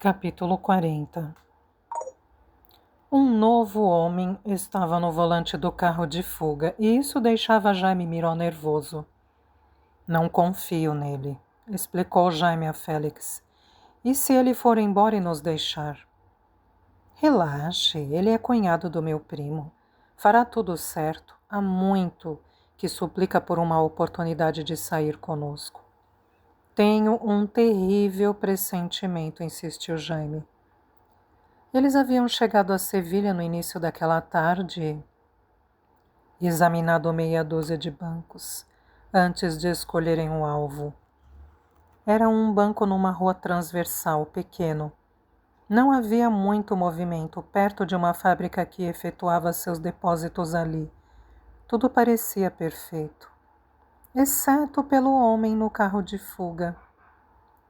Capítulo 40. Um novo homem estava no volante do carro de fuga e isso deixava Jaime Miró nervoso. Não confio nele, explicou Jaime a Félix. E se ele for embora e nos deixar? Relaxe, ele é cunhado do meu primo. Fará tudo certo. Há muito que suplica por uma oportunidade de sair conosco. Tenho um terrível pressentimento, insistiu Jaime. Eles haviam chegado a Sevilha no início daquela tarde e examinado meia dúzia de bancos, antes de escolherem um alvo. Era um banco numa rua transversal, pequeno. Não havia muito movimento, perto de uma fábrica que efetuava seus depósitos ali. Tudo parecia perfeito, exceto pelo homem no carro de fuga.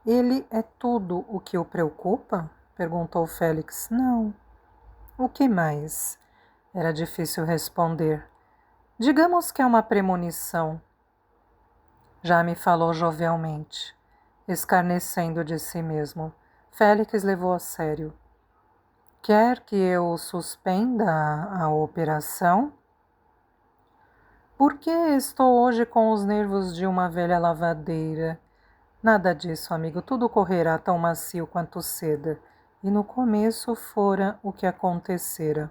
Ele é tudo o que o preocupa? Perguntou Félix. Não. O que mais? Era difícil responder. Digamos que é uma premonição. Já me falou jovialmente, escarnecendo de si mesmo. Félix levou a sério. Quer que eu suspenda a operação? Por que estou hoje com os nervos de uma velha lavadeira? Nada disso, amigo. Tudo correrá tão macio quanto seda. E no começo fora o que acontecera.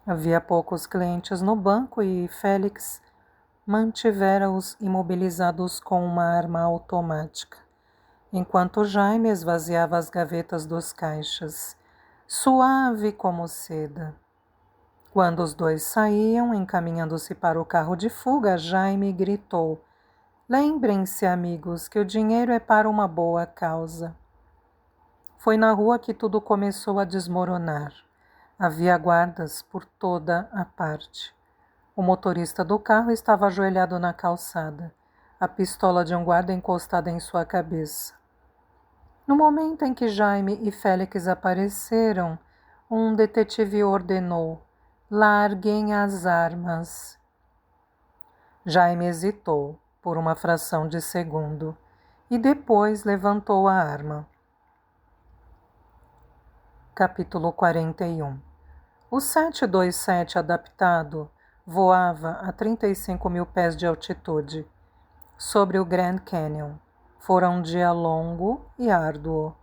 Havia poucos clientes no banco e Félix mantivera-os imobilizados com uma arma automática, enquanto Jaime esvaziava as gavetas dos caixas, suave como seda. Quando os dois saíam, encaminhando-se para o carro de fuga, Jaime gritou: Lembrem-se, amigos, que o dinheiro é para uma boa causa. Foi na rua que tudo começou a desmoronar. Havia guardas por toda a parte. O motorista do carro estava ajoelhado na calçada, a pistola de um guarda encostada em sua cabeça. No momento em que Jaime e Félix apareceram, um detetive ordenou: larguem as armas. Jaime hesitou por uma fração de segundo e depois levantou a arma. Capítulo 41. O 727 adaptado voava a 35 mil pés de altitude sobre o Grand Canyon. Fora um dia longo e árduo.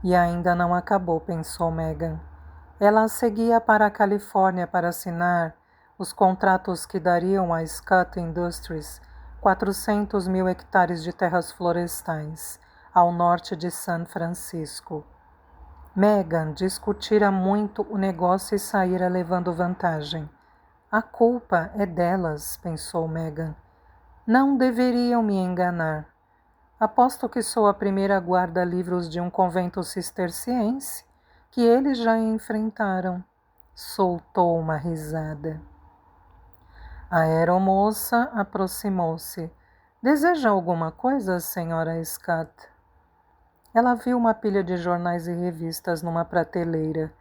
E ainda não acabou, pensou Megan. Ela seguia para a Califórnia para assinar os contratos que dariam a Scott Industries 400 mil hectares de terras florestais ao norte de San Francisco. Megan discutira muito o negócio e saíra levando vantagem. A culpa é delas, pensou Megan. Não deveriam me enganar. Aposto que sou a primeira guarda-livros de um convento cisterciense que eles já enfrentaram. Soltou uma risada. A aeromoça aproximou-se. Deseja alguma coisa, senhora Scott? Ela viu uma pilha de jornais e revistas numa prateleira.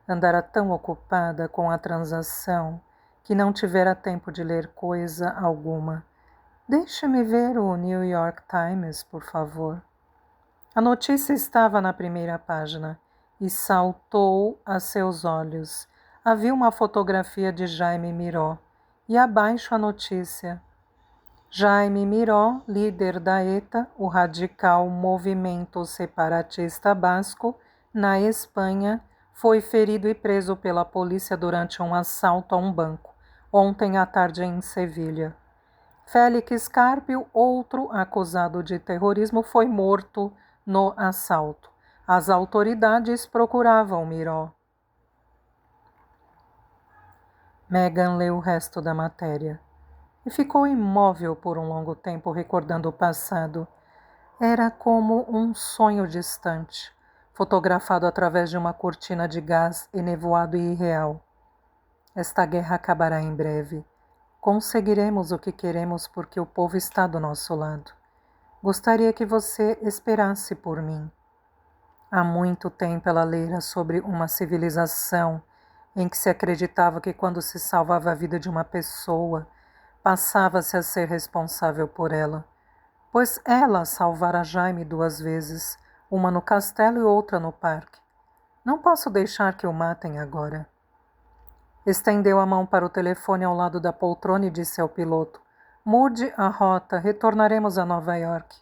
Andara tão ocupada com a transação que não tivera tempo de ler coisa alguma. Deixe-me ver o New York Times, por favor. A notícia estava na primeira página e saltou a seus olhos. Havia uma fotografia de Jaime Miró e abaixo a notícia: Jaime Miró, líder da ETA, o radical movimento separatista basco, na Espanha, foi ferido e preso pela polícia durante um assalto a um banco, ontem à tarde em Sevilha. Félix Carpio, outro acusado de terrorismo, foi morto no assalto. As autoridades procuravam Miró. Megan leu o resto da matéria e ficou imóvel por um longo tempo recordando o passado. Era como um sonho distante, fotografado através de uma cortina de gás enevoado e irreal. Esta guerra acabará em breve. Conseguiremos o que queremos porque o povo está do nosso lado. Gostaria que você esperasse por mim. Há muito tempo ela lera sobre uma civilização em que se acreditava que quando se salvava a vida de uma pessoa, passava-se a ser responsável por ela, pois ela salvara Jaime 2 vezes, uma no castelo e outra no parque. Não posso deixar que o matem agora. Estendeu a mão para o telefone ao lado da poltrona e disse ao piloto: mude a rota, retornaremos a Nova York.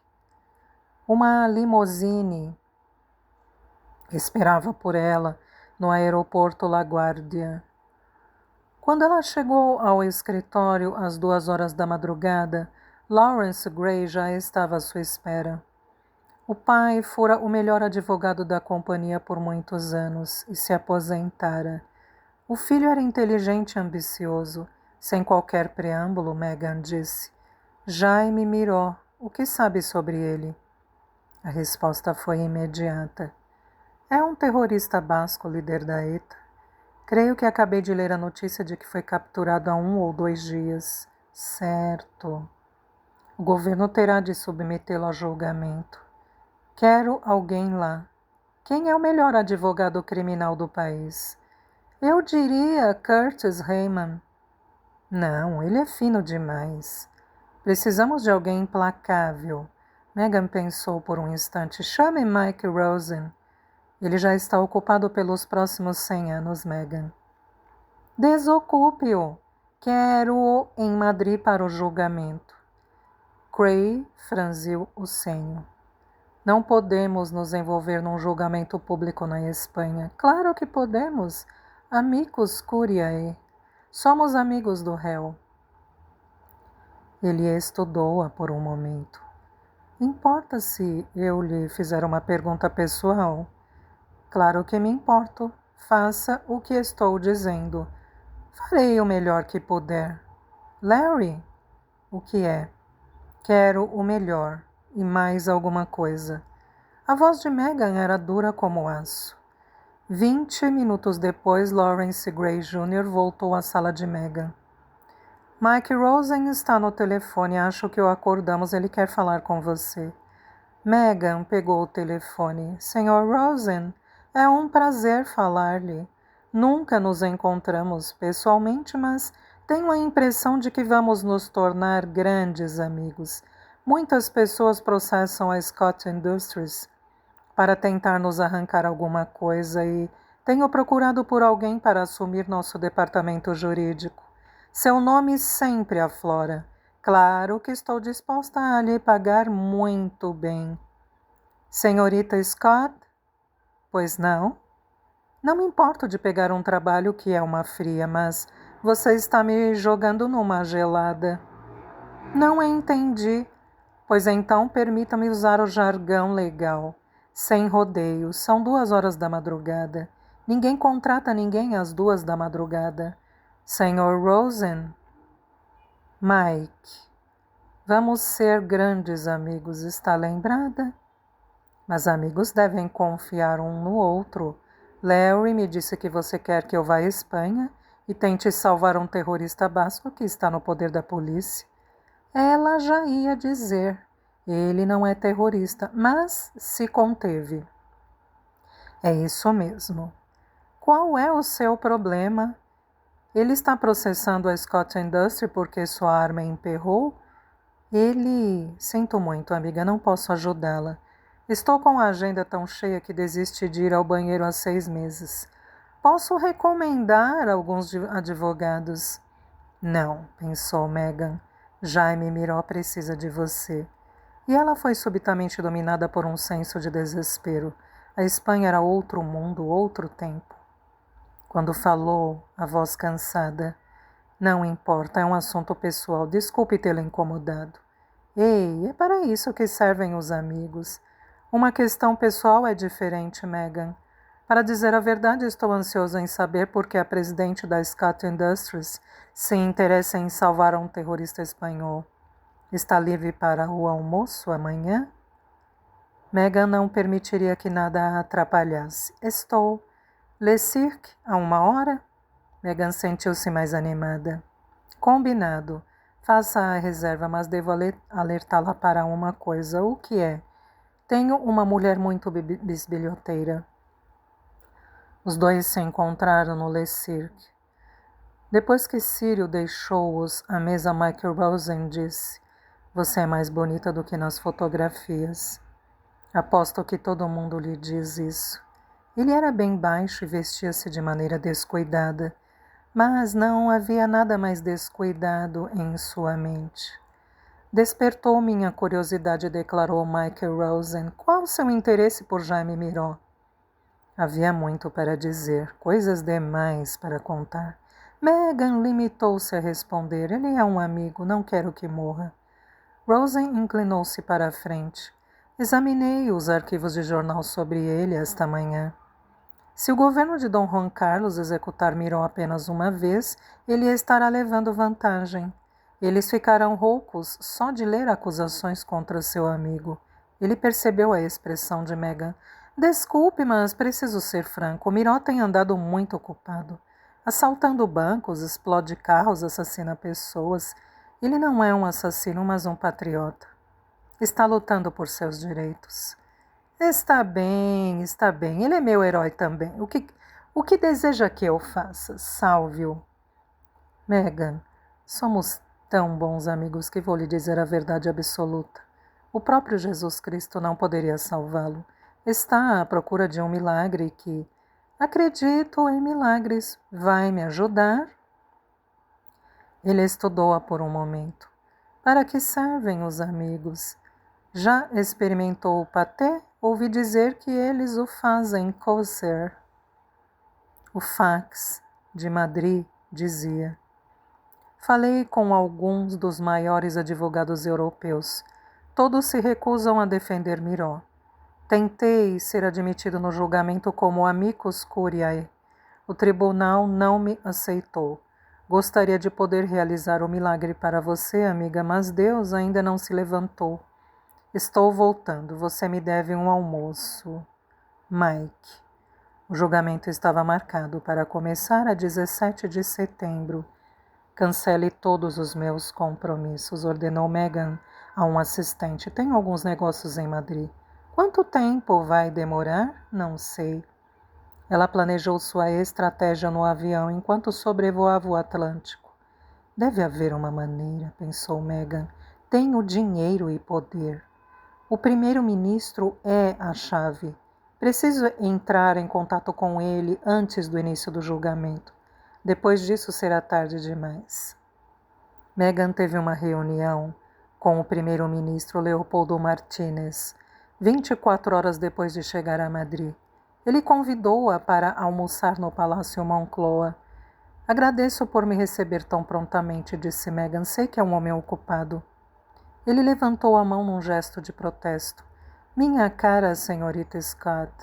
Uma limusine esperava por ela no aeroporto LaGuardia. Quando ela chegou ao escritório às 2 horas da madrugada, Lawrence Gray já estava à sua espera. O pai fora o melhor advogado da companhia por muitos anos e se aposentara. O filho era inteligente e ambicioso. Sem qualquer preâmbulo, Megan disse: Jaime Miró, o que sabe sobre ele? A resposta foi imediata. É um terrorista basco, líder da ETA. Creio que acabei de ler a notícia de que foi capturado há 1 ou 2 dias. Certo. O governo terá de submetê-lo a julgamento. Quero alguém lá. Quem é o melhor advogado criminal do país? Eu diria Curtis Raymond. Não, ele é fino demais. Precisamos de alguém implacável. Megan pensou por um instante. Chame Mike Rosen. Ele já está ocupado pelos próximos 100 anos, Megan. Desocupe-o. Quero-o em Madrid para o julgamento. Gray franziu o senho. Não podemos nos envolver num julgamento público na Espanha. Claro que podemos. Amicus curiae. Somos amigos do réu. Ele estudou-a por um momento. Importa se eu lhe fizer uma pergunta pessoal? Claro que me importo. Faça o que estou dizendo. Farei o melhor que puder. Larry? O que é? Quero o melhor e mais alguma coisa. A voz de Megan era dura como aço. 20 minutos depois, Lawrence Gray Jr. voltou à sala de Megan. Mike Rosen está no telefone. Acho que o acordamos. Ele quer falar com você. Megan pegou o telefone. Sr. Rosen, é um prazer falar-lhe. Nunca nos encontramos pessoalmente, mas tenho a impressão de que vamos nos tornar grandes amigos. Muitas pessoas processam a Scott Industries para tentar nos arrancar alguma coisa e tenho procurado por alguém para assumir nosso departamento jurídico. Seu nome sempre aflora. Claro que estou disposta a lhe pagar muito bem. Senhorita Scott? Pois não? Não me importo de pegar um trabalho que é uma fria, mas você está me jogando numa gelada. Não entendi. Pois então permita-me usar o jargão legal. Sem rodeios, são 2 horas da madrugada. Ninguém contrata ninguém às 2 da madrugada. Sr. Rosen? Mike, vamos ser grandes amigos, está lembrada? Mas amigos devem confiar um no outro. Larry me disse que você quer que eu vá à Espanha e tente salvar um terrorista basco que está no poder da polícia. Ela já ia dizer. Ele não é terrorista, mas se conteve. É isso mesmo. Qual é o seu problema? Ele está processando a Scott Industries porque sua arma emperrou? Sinto muito, amiga, não posso ajudá-la. Estou com a agenda tão cheia que desisti de ir ao banheiro há 6 meses. Posso recomendar alguns advogados? Não, pensou Megan. Jaime Miró precisa de você. E ela foi subitamente dominada por um senso de desespero. A Espanha era outro mundo, outro tempo. Quando falou, a voz cansada. Não importa, é um assunto pessoal. Desculpe tê-la incomodado. Ei, é para isso que servem os amigos. Uma questão pessoal é diferente, Megan. Para dizer a verdade, estou ansioso em saber por que a presidente da Scott Industries se interessa em salvar um terrorista espanhol. Está livre para o almoço amanhã? Megan não permitiria que nada a atrapalhasse. Estou. Le Cirque, a 1 hora? Megan sentiu-se mais animada. Combinado. Faça a reserva, mas devo alertá-la para uma coisa. O que é? Tenho uma mulher muito bisbilhoteira. Os dois se encontraram no Le Cirque. Depois que Círio deixou-os à mesa, Michael Rosen disse: Você é mais bonita do que nas fotografias. Aposto que todo mundo lhe diz isso. Ele era bem baixo e vestia-se de maneira descuidada, mas não havia nada mais descuidado em sua mente. Despertou minha curiosidade, declarou Michael Rosen. Qual o seu interesse por Jaime Miró? Havia muito para dizer, coisas demais para contar. Megan limitou-se a responder. Ele é um amigo, não quero que morra. Rosen inclinou-se para a frente. Examinei os arquivos de jornal sobre ele esta manhã. Se o governo de Dom Juan Carlos executar Miró apenas uma vez, ele estará levando vantagem. Eles ficarão roucos só de ler acusações contra seu amigo. Ele percebeu a expressão de Megan. Desculpe, mas preciso ser franco. Miró tem andado muito ocupado. Assaltando bancos, explode carros, assassina pessoas. Ele não é um assassino, mas um patriota. Está lutando por seus direitos. Está bem, está bem. Ele é meu herói também. O que deseja que eu faça? Salve-o. Megan, somos tão bons amigos que vou lhe dizer a verdade absoluta. O próprio Jesus Cristo não poderia salvá-lo. Está à procura de um milagre que, acredito em milagres, vai me ajudar? Ele estudou-a por um momento. Para que servem os amigos? Já experimentou o paté? Ouvi dizer que eles o fazem cocer. O fax de Madrid dizia. Falei com alguns dos maiores advogados europeus. Todos se recusam a defender Miró. Tentei ser admitido no julgamento como amicus curiae. O tribunal não me aceitou. Gostaria de poder realizar o milagre para você, amiga, mas Deus ainda não se levantou. Estou voltando. Você me deve um almoço. Mike. O julgamento estava marcado para começar a 17 de setembro. Cancele todos os meus compromissos, ordenou Megan a um assistente. Tenho alguns negócios em Madrid. Quanto tempo vai demorar? Não sei. Ela planejou sua estratégia no avião enquanto sobrevoava o Atlântico. Deve haver uma maneira, pensou Megan. Tenho dinheiro e poder. O primeiro-ministro é a chave. Preciso entrar em contato com ele antes do início do julgamento. Depois disso será tarde demais. Megan teve uma reunião com o primeiro-ministro Leopoldo Martínez, 24 horas depois de chegar a Madrid. Ele convidou-a para almoçar no Palácio Moncloa. Agradeço por me receber tão prontamente, disse Megan. Sei que é um homem ocupado. Ele levantou a mão num gesto de protesto. Minha cara senhorita Scott,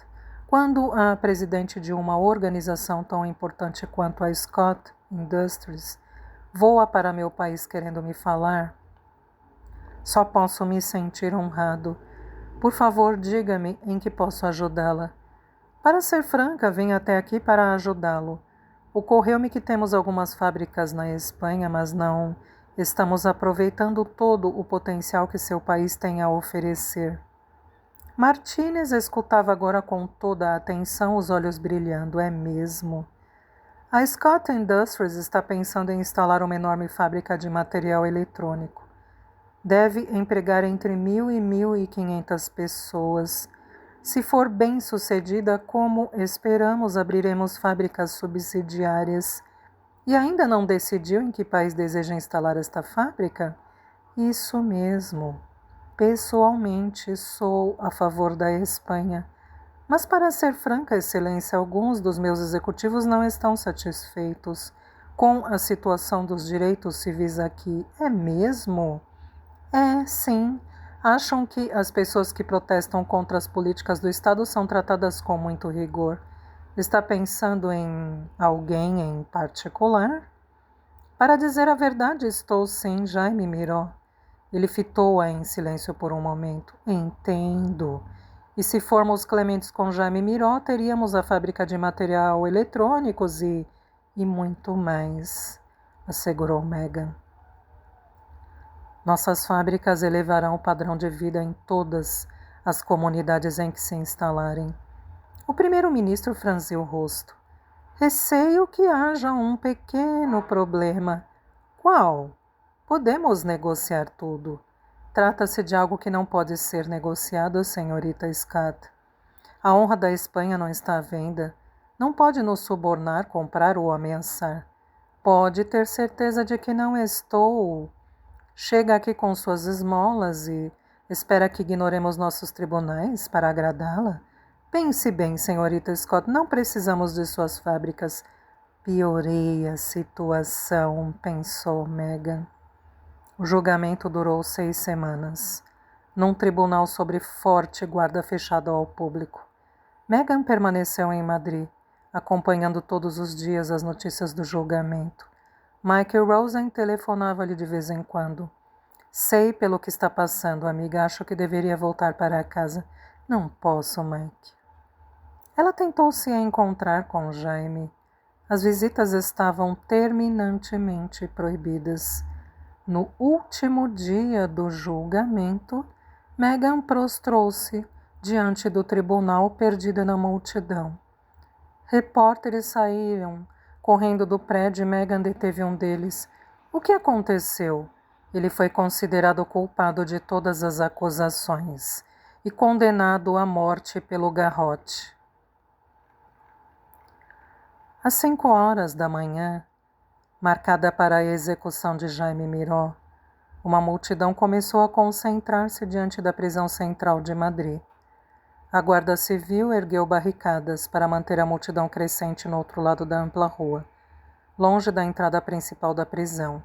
quando a presidente de uma organização tão importante quanto a Scott Industries voa para meu país querendo me falar, só posso me sentir honrado. Por favor, diga-me em que posso ajudá-la. Para ser franca, vim até aqui para ajudá-lo. Ocorreu-me que temos algumas fábricas na Espanha, mas não estamos aproveitando todo o potencial que seu país tem a oferecer. Martínez escutava agora com toda a atenção, os olhos brilhando. É mesmo? A Scott Industries está pensando em instalar uma enorme fábrica de material eletrônico. Deve empregar entre 1.000 e 1.500 pessoas. Se for bem sucedida, como esperamos, abriremos fábricas subsidiárias. E ainda não decidiu em que país deseja instalar esta fábrica? Isso mesmo. Pessoalmente, sou a favor da Espanha. Mas, para ser franca, Excelência, alguns dos meus executivos não estão satisfeitos com a situação dos direitos civis aqui. É mesmo? É, sim. Acham que as pessoas que protestam contra as políticas do Estado são tratadas com muito rigor. Está pensando em alguém em particular? Para dizer a verdade, estou sim, Jaime Miró. Ele fitou-a em silêncio por um momento. Entendo. E se formos clementes com Jaime Miró, teríamos a fábrica de material eletrônicos e muito mais, assegurou Megan. Nossas fábricas elevarão o padrão de vida em todas as comunidades em que se instalarem. O primeiro-ministro franziu o rosto. Receio que haja um pequeno problema. Qual? Podemos negociar tudo. Trata-se de algo que não pode ser negociado, senhorita Scott. A honra da Espanha não está à venda. Não pode nos subornar, comprar ou ameaçar. Pode ter certeza de que não estou. Chega aqui com suas esmolas e espera que ignoremos nossos tribunais para agradá-la? Pense bem, senhorita Scott, não precisamos de suas fábricas. Piorei a situação, pensou Meghan. O julgamento durou 6 semanas, num tribunal sob forte guarda fechado ao público. Meghan permaneceu em Madrid, acompanhando todos os dias as notícias do julgamento. Michael Rosen telefonava-lhe de vez em quando. Sei pelo que está passando, amiga. Acho que deveria voltar para casa. Não posso, Mike. Ela tentou se encontrar com Jaime. As visitas estavam terminantemente proibidas. No último dia do julgamento, Meghan prostrou-se diante do tribunal perdida na multidão. Repórteres saíram correndo do prédio e Meghan deteve um deles. O que aconteceu? Ele foi considerado culpado de todas as acusações e condenado à morte pelo garrote. Às 5 horas da manhã, marcada para a execução de Jaime Miró, uma multidão começou a concentrar-se diante da prisão central de Madrid. A Guarda Civil ergueu barricadas para manter a multidão crescente no outro lado da ampla rua, longe da entrada principal da prisão.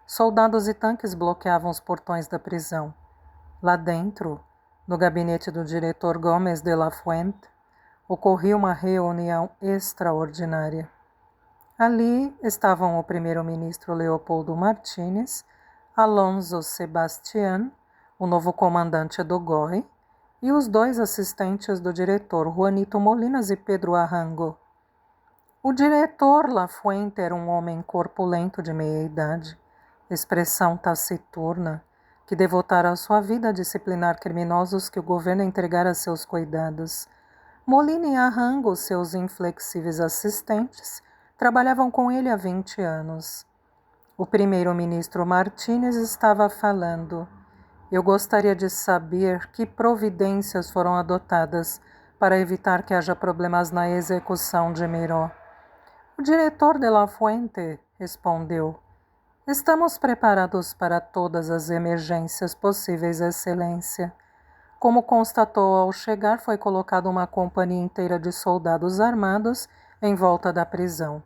Soldados e tanques bloqueavam os portões da prisão. Lá dentro, no gabinete do diretor Gomes de la Fuente, ocorria uma reunião extraordinária. Ali estavam o primeiro-ministro Leopoldo Martínez, Alonso Sebastián, o novo comandante do GOI, e os 2 assistentes do diretor, Juanito Molinas e Pedro Arrango. O diretor Lafuente era um homem corpulento de meia-idade, expressão taciturna, que devotara a sua vida a disciplinar criminosos que o governo entregara a seus cuidados. Molina e Arrango, seus inflexíveis assistentes, trabalhavam com ele há 20 anos. O primeiro-ministro Martínez estava falando. Eu gostaria de saber que providências foram adotadas para evitar que haja problemas na execução de Miró. O diretor de la Fuente respondeu. Estamos preparados para todas as emergências possíveis, Excelência. Como constatou ao chegar, foi colocada uma companhia inteira de soldados armados em volta da prisão.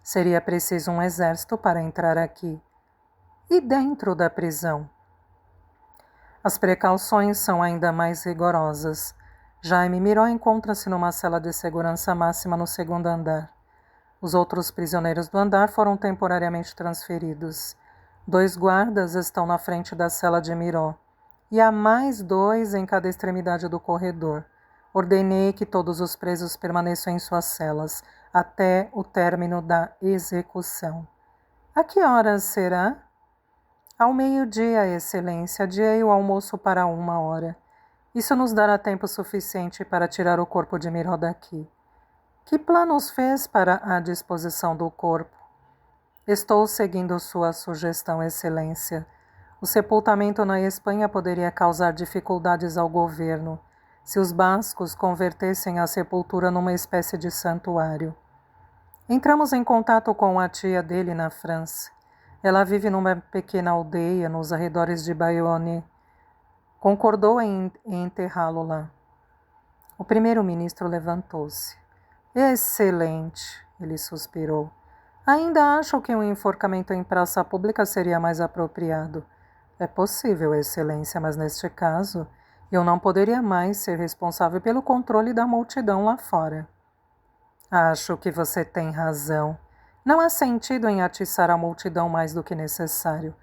Seria preciso um exército para entrar aqui. E dentro da prisão? As precauções são ainda mais rigorosas. Jaime Miró encontra-se numa cela de segurança máxima no 2º andar. Os outros prisioneiros do andar foram temporariamente transferidos. 2 guardas estão na frente da cela de Miró. E há mais 2 em cada extremidade do corredor. Ordenei que todos os presos permaneçam em suas celas, até o término da execução. A que horas será? Ao meio-dia, Excelência. Adiei o almoço para 1 hora. Isso nos dará tempo suficiente para tirar o corpo de Miró daqui. Que planos fez para a disposição do corpo? Estou seguindo sua sugestão, Excelência. O sepultamento na Espanha poderia causar dificuldades ao governo, se os bascos convertessem a sepultura numa espécie de santuário. Entramos em contato com a tia dele na França. Ela vive numa pequena aldeia nos arredores de Bayonne. Concordou em enterrá-lo lá. O primeiro-ministro levantou-se. Excelente, ele suspirou. Ainda acho que um enforcamento em praça pública seria mais apropriado. É possível, Excelência, mas neste caso, eu não poderia mais ser responsável pelo controle da multidão lá fora. Acho que você tem razão. Não há sentido em atiçar a multidão mais do que necessário.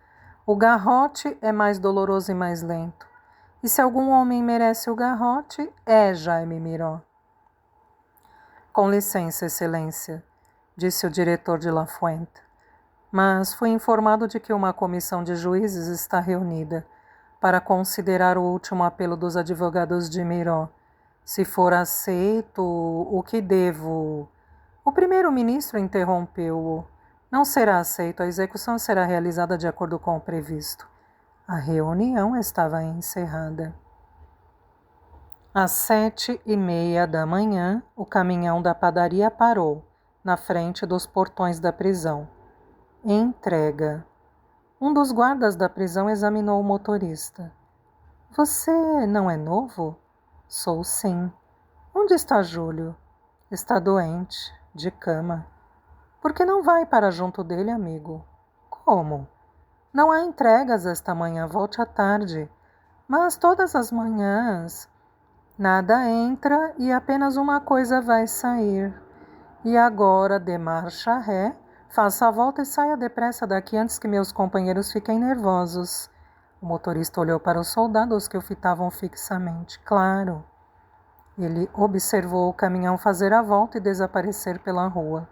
O garrote é mais doloroso e mais lento. E se algum homem merece o garrote, é Jaime Miró. Com licença, Excelência, disse o diretor de La Fuente. Mas fui informado de que uma comissão de juízes está reunida para considerar o último apelo dos advogados de Miró. Se for aceito, o que devo... O primeiro-ministro interrompeu-o. Não será aceito, a execução será realizada de acordo com o previsto. A reunião estava encerrada. Às 7:30 da manhã, o caminhão da padaria parou, na frente dos portões da prisão. Entrega. Um dos guardas da prisão examinou o motorista. Você não é novo? Sou sim. Onde está Júlio? Está doente, de cama. Por que não vai para junto dele, amigo? Como? Não há entregas esta manhã, volte à tarde. Mas todas as manhãs nada entra e apenas uma coisa vai sair. E agora, de marcha ré, faça a volta e saia depressa daqui antes que meus companheiros fiquem nervosos. O motorista olhou para os soldados que o fitavam fixamente. Claro. Ele observou o caminhão fazer a volta e desaparecer pela rua.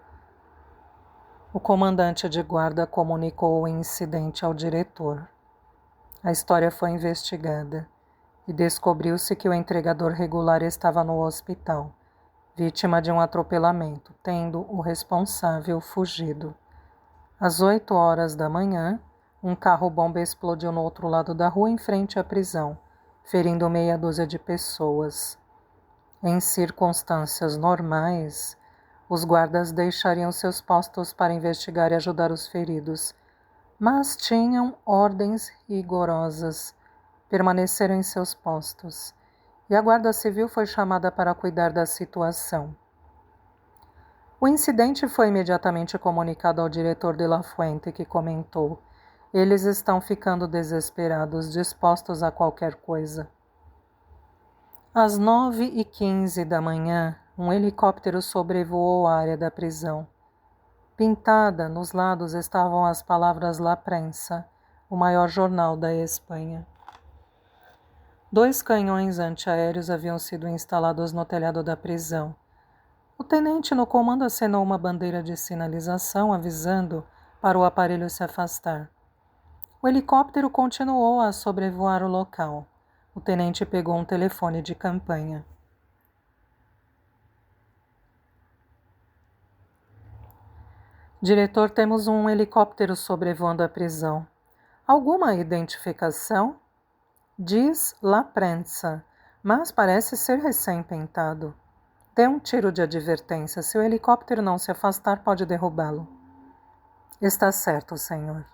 O comandante de guarda comunicou o incidente ao diretor. A história foi investigada e descobriu-se que o entregador regular estava no hospital, vítima de um atropelamento, tendo o responsável fugido. Às 8 horas da manhã, um carro-bomba explodiu no outro lado da rua em frente à prisão, ferindo meia dúzia de pessoas. Em circunstâncias normais, os guardas deixariam seus postos para investigar e ajudar os feridos, mas tinham ordens rigorosas, permaneceram em seus postos, e a Guarda Civil foi chamada para cuidar da situação. O incidente foi imediatamente comunicado ao diretor de La Fuente, que comentou: eles estão ficando desesperados, dispostos a qualquer coisa. Às 9:15 da manhã, um helicóptero sobrevoou a área da prisão. Pintada nos lados estavam as palavras La Prensa, o maior jornal da Espanha. 2 canhões antiaéreos haviam sido instalados no telhado da prisão. O tenente no comando acenou uma bandeira de sinalização, avisando para o aparelho se afastar. O helicóptero continuou a sobrevoar o local. O tenente pegou um telefone de campanha. Diretor, temos um helicóptero sobrevoando a prisão. Alguma identificação? Diz La Prensa, mas parece ser recém-pintado. Dê um tiro de advertência. Se o helicóptero não se afastar, pode derrubá-lo. Está certo, senhor.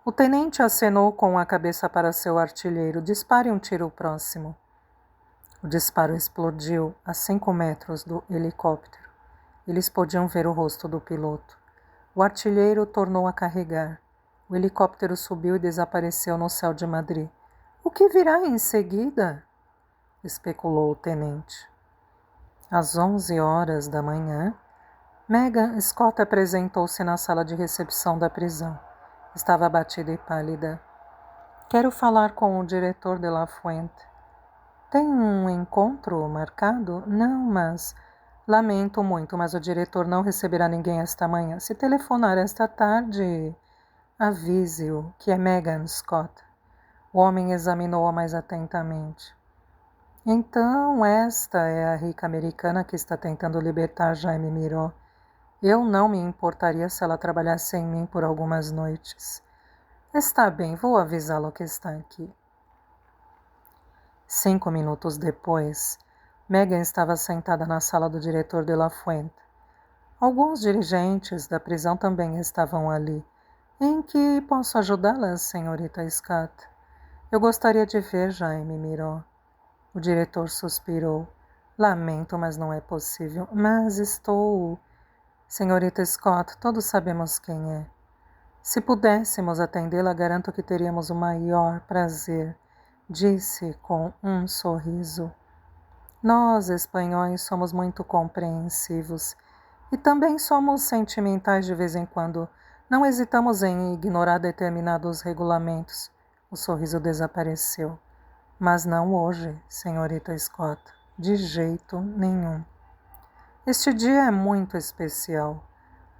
O tenente acenou com a cabeça para seu artilheiro. Dispare um tiro próximo. O disparo explodiu a 5 metros do helicóptero. Eles podiam ver o rosto do piloto. O artilheiro tornou a carregar. O helicóptero subiu e desapareceu no céu de Madrid. O que virá em seguida? Especulou o tenente. Às 11 horas da manhã, Megan Scott apresentou-se na sala de recepção da prisão. Estava abatida e pálida. Quero falar com o diretor de La Fuente. Tem um encontro marcado? Não, mas... Lamento muito, mas o diretor não receberá ninguém esta manhã. Se telefonar esta tarde, avise-o que é Megan Scott. O homem examinou-a mais atentamente. Então, esta é a rica americana que está tentando libertar Jaime Miró. Eu não me importaria se ela trabalhasse em mim por algumas noites. Está bem, vou avisá-lo que está aqui. 5 minutos depois, Megan estava sentada na sala do diretor de La Fuente. Alguns dirigentes da prisão também estavam ali. Em que posso ajudá-la, senhorita Scott? Eu gostaria de ver Jaime Miró. O diretor suspirou. Lamento, mas não é possível. Mas estou... Senhorita Scott, todos sabemos quem é. Se pudéssemos atendê-la, garanto que teríamos o maior prazer, disse com um sorriso. Nós, espanhóis, somos muito compreensivos e também somos sentimentais de vez em quando. Não hesitamos em ignorar determinados regulamentos. O sorriso desapareceu. Mas não hoje, senhorita Scott, de jeito nenhum. Este dia é muito especial.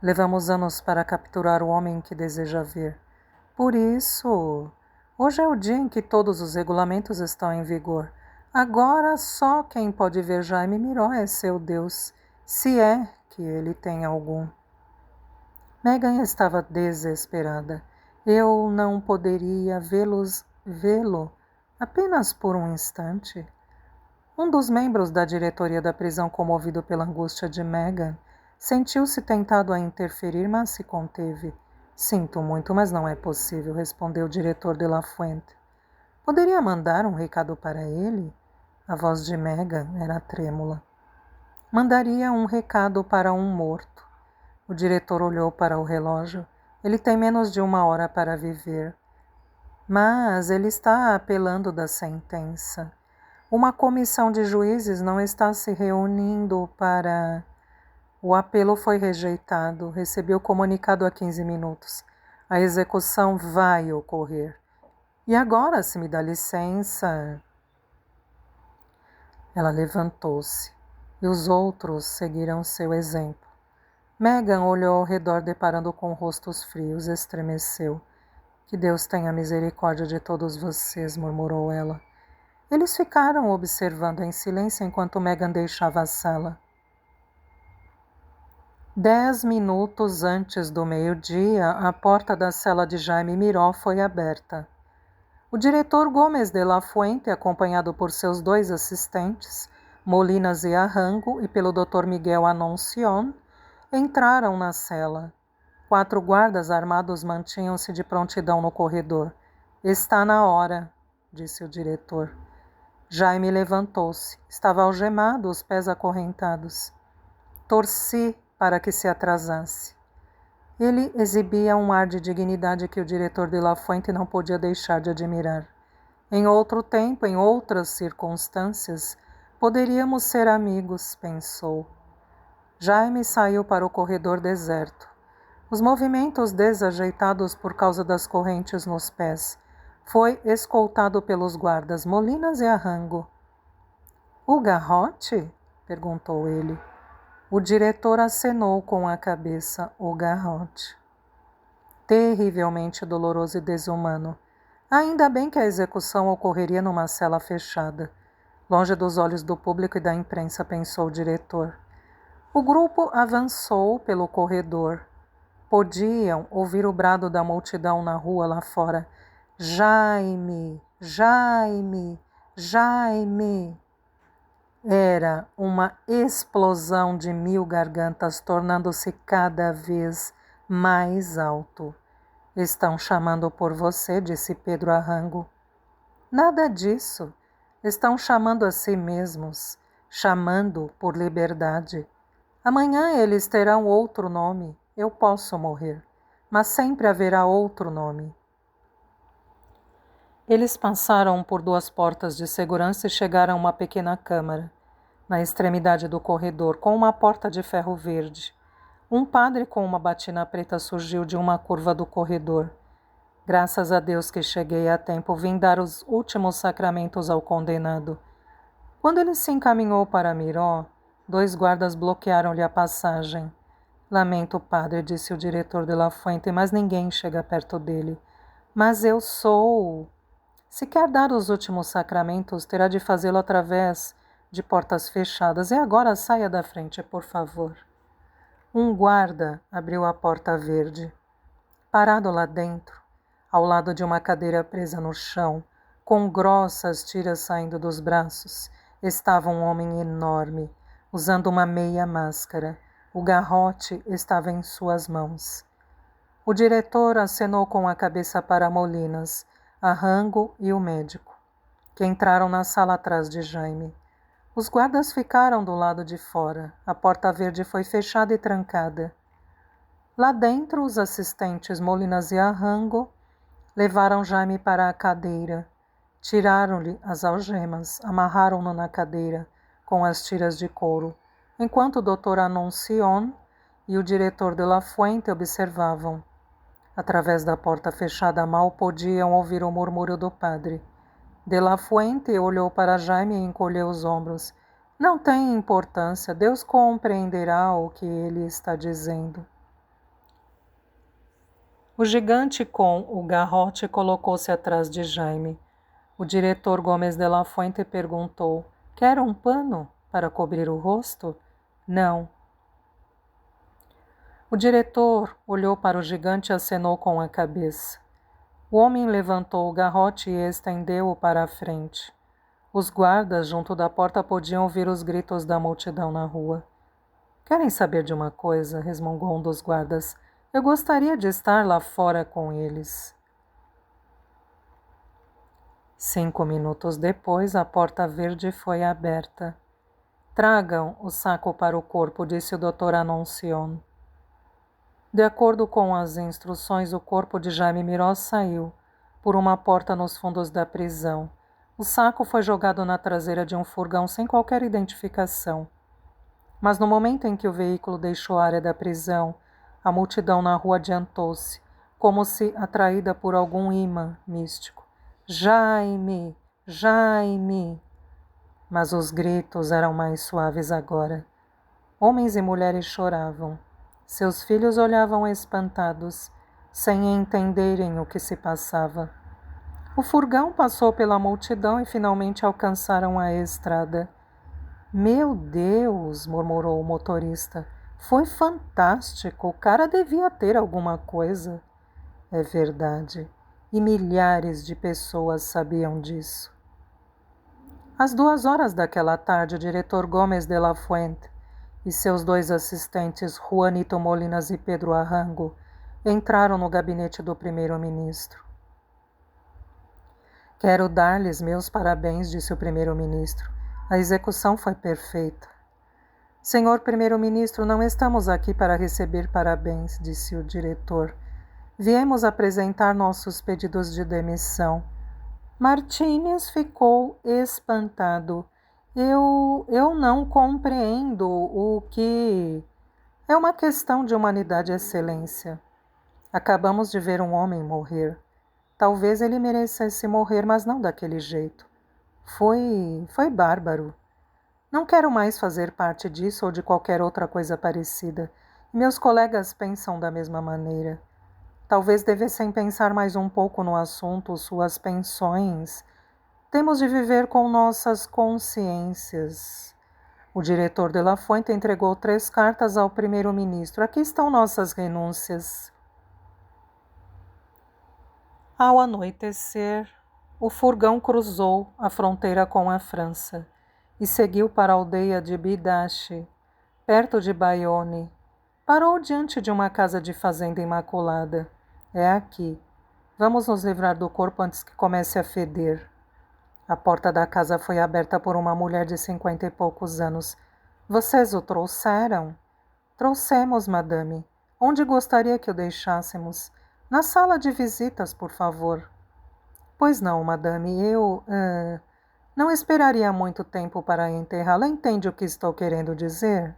Levamos anos para capturar o homem que deseja ver. Por isso, hoje é o dia em que todos os regulamentos estão em vigor. Agora só quem pode ver Jaime Miró é seu Deus, se é que ele tem algum. Megan estava desesperada Eu não poderia vê-lo apenas por um instante? Um dos membros da diretoria da prisão, comovido pela angústia de Megan, sentiu-se tentado a interferir, mas se conteve. Sinto muito, mas não é possível, respondeu o diretor de La Fuente. Poderia mandar um recado para ele? A voz de Megan era trêmula. Mandaria um recado para um morto. O diretor olhou para o relógio. Ele tem menos de 1 hora para viver. Mas ele está apelando da sentença. Uma comissão de juízes não está se reunindo para... O apelo foi rejeitado. Recebi o comunicado há 15 minutos. A execução vai ocorrer. E agora, se me dá licença... Ela levantou-se e os outros seguiram seu exemplo. Megan olhou ao redor, deparando com rostos frios, estremeceu. Que Deus tenha misericórdia de todos vocês, murmurou ela. Eles ficaram observando em silêncio enquanto Megan deixava a sala. 10 minutos antes do meio-dia, a porta da cela de Jaime Miró foi aberta. O diretor Gomes de La Fuente, acompanhado por seus 2 assistentes, Molinas e Arrango, e pelo Dr. Miguel Anoncion, entraram na cela. 4 guardas armados mantinham-se de prontidão no corredor. Está na hora, disse o diretor. Jaime levantou-se. Estava algemado, os pés acorrentados. Torci para que se atrasasse. Ele exibia um ar de dignidade que o diretor de La Fuente não podia deixar de admirar. Em outro tempo, em outras circunstâncias, poderíamos ser amigos, pensou. Jaime saiu para o corredor deserto. Os movimentos desajeitados por causa das correntes nos pés. Foi escoltado pelos guardas Molinas e Arrango. O garrote? Perguntou ele. O diretor acenou com a cabeça. O garrote. Terrivelmente doloroso e desumano. Ainda bem que a execução ocorreria numa cela fechada. Longe dos olhos do público e da imprensa, pensou o diretor. O grupo avançou pelo corredor. Podiam ouvir o brado da multidão na rua lá fora. Jaime, Jaime, Jaime. Era uma explosão de 1000 gargantas, tornando-se cada vez mais alto. Estão chamando por você, disse Pedro Arrango. Nada disso. Estão chamando a si mesmos, chamando por liberdade. Amanhã eles terão outro nome. Eu posso morrer, mas sempre haverá outro nome. Eles passaram por 2 portas de segurança e chegaram a uma pequena câmara, na extremidade do corredor, com uma porta de ferro verde. Um padre com uma batina preta surgiu de uma curva do corredor. Graças a Deus que cheguei a tempo, vim dar os últimos sacramentos ao condenado. Quando ele se encaminhou para Miró, 2 guardas bloquearam-lhe a passagem. Lamento, padre, disse o diretor de La Fuente, mas ninguém chega perto dele. Mas eu sou... Se quer dar os últimos sacramentos, terá de fazê-lo através de portas fechadas. E agora saia da frente, por favor. Um guarda abriu a porta verde. Parado lá dentro, ao lado de uma cadeira presa no chão, com grossas tiras saindo dos braços, estava um homem enorme, usando uma meia máscara. O garrote estava em suas mãos. O diretor acenou com a cabeça para Molinas, Arrango e o médico, que entraram na sala atrás de Jaime. Os guardas ficaram do lado de fora. A porta verde foi fechada e trancada. Lá dentro, os assistentes Molinas e Arrango levaram Jaime para a cadeira. Tiraram-lhe as algemas, amarraram-no na cadeira com as tiras de couro, enquanto o Dr. Anoncion e o diretor de La Fuente observavam. Através da porta fechada mal podiam ouvir o murmúrio do padre. De La Fuente olhou para Jaime e encolheu os ombros. Não tem importância, Deus compreenderá o que ele está dizendo. O gigante com o garrote colocou-se atrás de Jaime. O diretor Gomes de La Fuente perguntou, quer um pano para cobrir o rosto? Não. O diretor olhou para o gigante e acenou com a cabeça. O homem levantou o garrote e estendeu-o para a frente. Os guardas junto da porta podiam ouvir os gritos da multidão na rua. Querem saber de uma coisa? Resmungou um dos guardas. Eu gostaria de estar lá fora com eles. 5 minutos depois, a porta verde foi aberta. Tragam o saco para o corpo, disse o Dr. Annoncion. De acordo com as instruções, o corpo de Jaime Miró saiu por uma porta nos fundos da prisão. O saco foi jogado na traseira de um furgão sem qualquer identificação. Mas no momento em que o veículo deixou a área da prisão, a multidão na rua adiantou-se, como se atraída por algum imã místico. Jaime! Jaime! Mas os gritos eram mais suaves agora. Homens e mulheres choravam. Seus filhos olhavam espantados, sem entenderem o que se passava. O furgão passou pela multidão e finalmente alcançaram a estrada. Meu Deus, murmurou o motorista. Foi fantástico, o cara devia ter alguma coisa. É verdade, e milhares de pessoas sabiam disso. Às 2 horas daquela tarde, o diretor Gomes de la Fuente e seus 2 assistentes, Juanito Molinas e Pedro Arrango, entraram no gabinete do primeiro-ministro. Quero dar-lhes meus parabéns, disse o primeiro-ministro. A execução foi perfeita. Senhor primeiro-ministro, não estamos aqui para receber parabéns, disse o diretor. Viemos apresentar nossos pedidos de demissão. Martínez ficou espantado. Eu não compreendo o que... É uma questão de humanidade, excelência. Acabamos de ver um homem morrer. Talvez ele merecesse morrer, mas não daquele jeito. Foi bárbaro. Não quero mais fazer parte disso ou de qualquer outra coisa parecida. Meus colegas pensam da mesma maneira. Talvez devessem pensar mais um pouco no assunto, suas pensões. Temos de viver com nossas consciências. O diretor de la Fuente entregou 3 cartas ao primeiro-ministro. Aqui estão nossas renúncias. Ao anoitecer, o furgão cruzou a fronteira com a França e seguiu para a aldeia de Bidache, perto de Bayonne. Parou diante de uma casa de fazenda imaculada. É aqui. Vamos nos livrar do corpo antes que comece a feder. A porta da casa foi aberta por uma mulher de 50 e poucos anos. Vocês o trouxeram? Trouxemos, madame. Onde gostaria que o deixássemos? Na sala de visitas, por favor. Pois não, madame, eu não esperaria muito tempo para enterrá-la. Entende o que estou querendo dizer?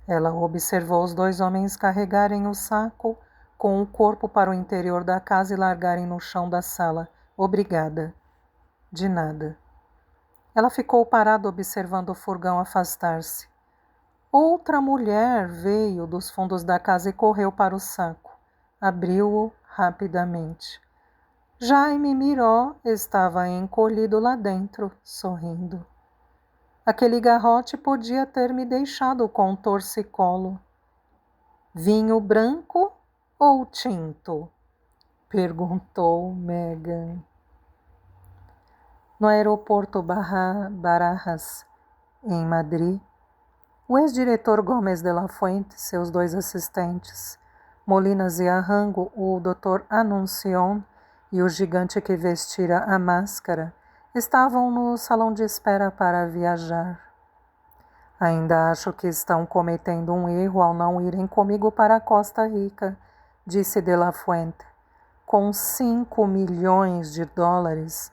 Ela observou os 2 homens carregarem o saco com o corpo para o interior da casa e largarem no chão da sala. Obrigada. De nada. Ela ficou parada observando o furgão afastar-se. Outra mulher veio dos fundos da casa e correu para o saco. Abriu-o rapidamente. Jaime Miró estava encolhido lá dentro, sorrindo. Aquele garrote podia ter me deixado com torcicolo. Vinho branco ou tinto? Perguntou Megan. No aeroporto Barajas, em Madrid, o ex-diretor Gomes de la Fuente, seus 2 assistentes, Molinas e Arrango, o Dr. Annoncion e o gigante que vestira a máscara, estavam no salão de espera para viajar. Ainda acho que estão cometendo um erro ao não irem comigo para a Costa Rica, disse de la Fuente. Com 5 milhões de dólares,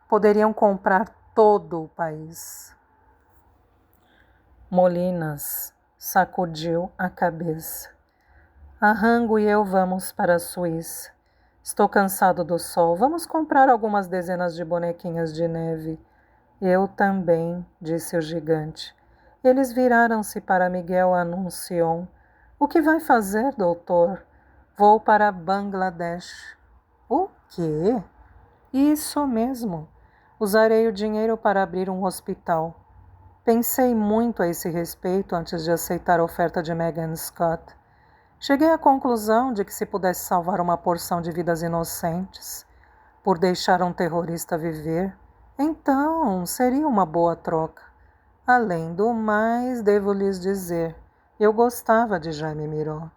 poderiam comprar todo o país. Molinas sacudiu a cabeça. Arrango e eu vamos para a Suíça. Estou cansado do sol. Vamos comprar algumas dezenas de bonequinhas de neve. Eu também, disse o gigante. Eles viraram-se para Miguel Annoncion. O que vai fazer, doutor? Vou para Bangladesh. O quê? Isso mesmo. Usarei o dinheiro para abrir um hospital. Pensei muito a esse respeito antes de aceitar a oferta de Megan Scott. Cheguei à conclusão de que se pudesse salvar uma porção de vidas inocentes, por deixar um terrorista viver, então seria uma boa troca. Além do mais, devo lhes dizer, eu gostava de Jaime Miró.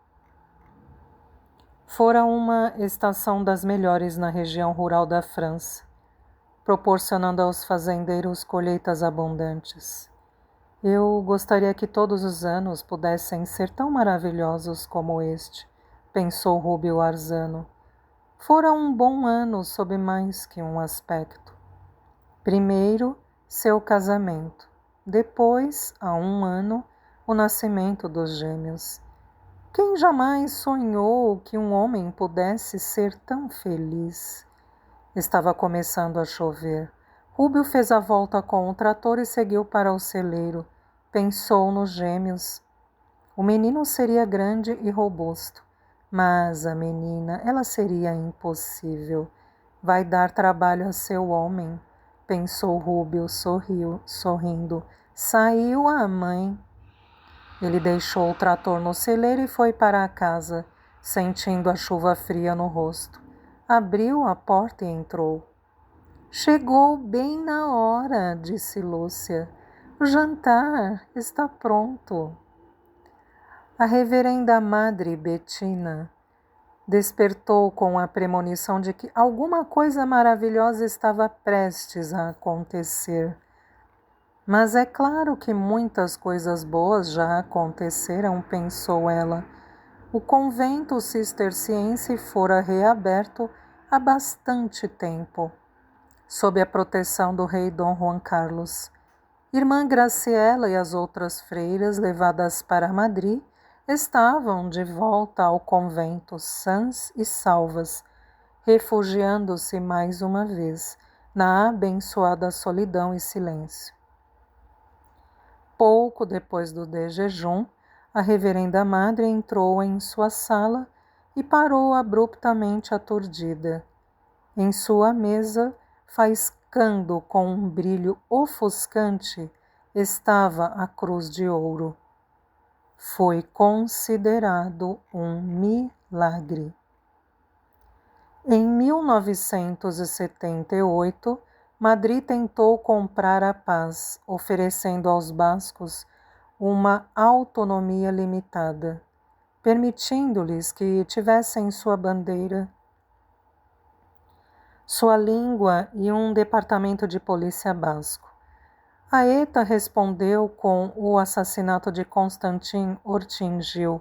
Fora uma estação das melhores na região rural da França, proporcionando aos fazendeiros colheitas abundantes. Eu gostaria que todos os anos pudessem ser tão maravilhosos como este, pensou Rubio Arzano. Fora um bom ano sob mais que um aspecto. Primeiro, seu casamento. Depois, há um ano, o nascimento dos gêmeos. Quem jamais sonhou que um homem pudesse ser tão feliz? Estava começando a chover. Rubio fez a volta com o trator e seguiu para o celeiro. Pensou nos gêmeos. O menino seria grande e robusto, mas a menina, ela seria impossível. Vai dar trabalho a seu homem, pensou Rubio, sorrindo. Saiu a mãe. Ele deixou o trator no celeiro e foi para a casa, sentindo a chuva fria no rosto. Abriu a porta e entrou. Chegou bem na hora, disse Lúcia. O jantar está pronto. A reverenda Madre Bettina despertou com a premonição de que alguma coisa maravilhosa estava prestes a acontecer. Mas é claro que muitas coisas boas já aconteceram, pensou ela. O convento cisterciense fora reaberto há bastante tempo, sob a proteção do rei Dom Juan Carlos. Irmã Graciela e as outras freiras, levadas para Madrid, estavam de volta ao convento, sãs e salvas, refugiando-se mais uma vez na abençoada solidão e silêncio. Pouco depois do jejum, a reverenda madre entrou em sua sala e parou abruptamente aturdida. Em sua mesa, faiscando com um brilho ofuscante, estava a cruz de ouro. Foi considerado um milagre. Em 1978, Madrid tentou comprar a paz, oferecendo aos bascos uma autonomia limitada, permitindo-lhes que tivessem sua bandeira, sua língua e um departamento de polícia basco. A ETA respondeu com o assassinato de Constantin Ortín Gil,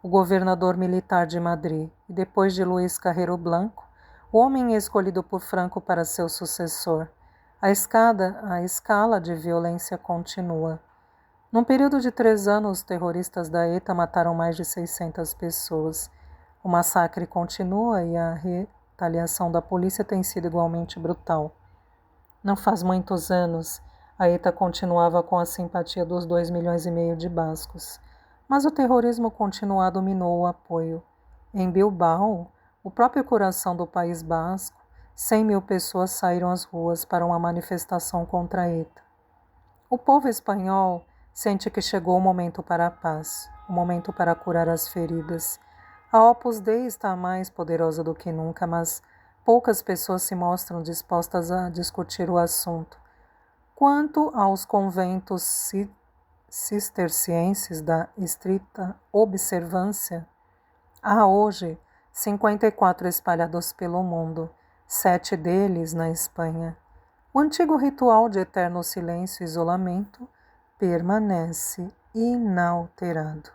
o governador militar de Madrid, e depois de Luís Carrero Blanco, o homem escolhido por Franco para seu sucessor. A escala de violência continua. Num período de 3 anos, os terroristas da ETA mataram mais de 600 pessoas. O massacre continua e a retaliação da polícia tem sido igualmente brutal. Não faz muitos anos, a ETA continuava com a simpatia dos 2,5 milhões de bascos, mas o terrorismo continuado dominou o apoio. Em Bilbao, o próprio coração do País Basco, 100.000 pessoas saíram às ruas para uma manifestação contra a ETA. O povo espanhol sente que chegou o momento para a paz, o momento para curar as feridas. A Opus Dei está mais poderosa do que nunca, mas poucas pessoas se mostram dispostas a discutir o assunto. Quanto aos conventos cistercienses da estrita observância, há hoje 54 espalhados pelo mundo, 7 deles na Espanha. O antigo ritual de eterno silêncio e isolamento permanece inalterado.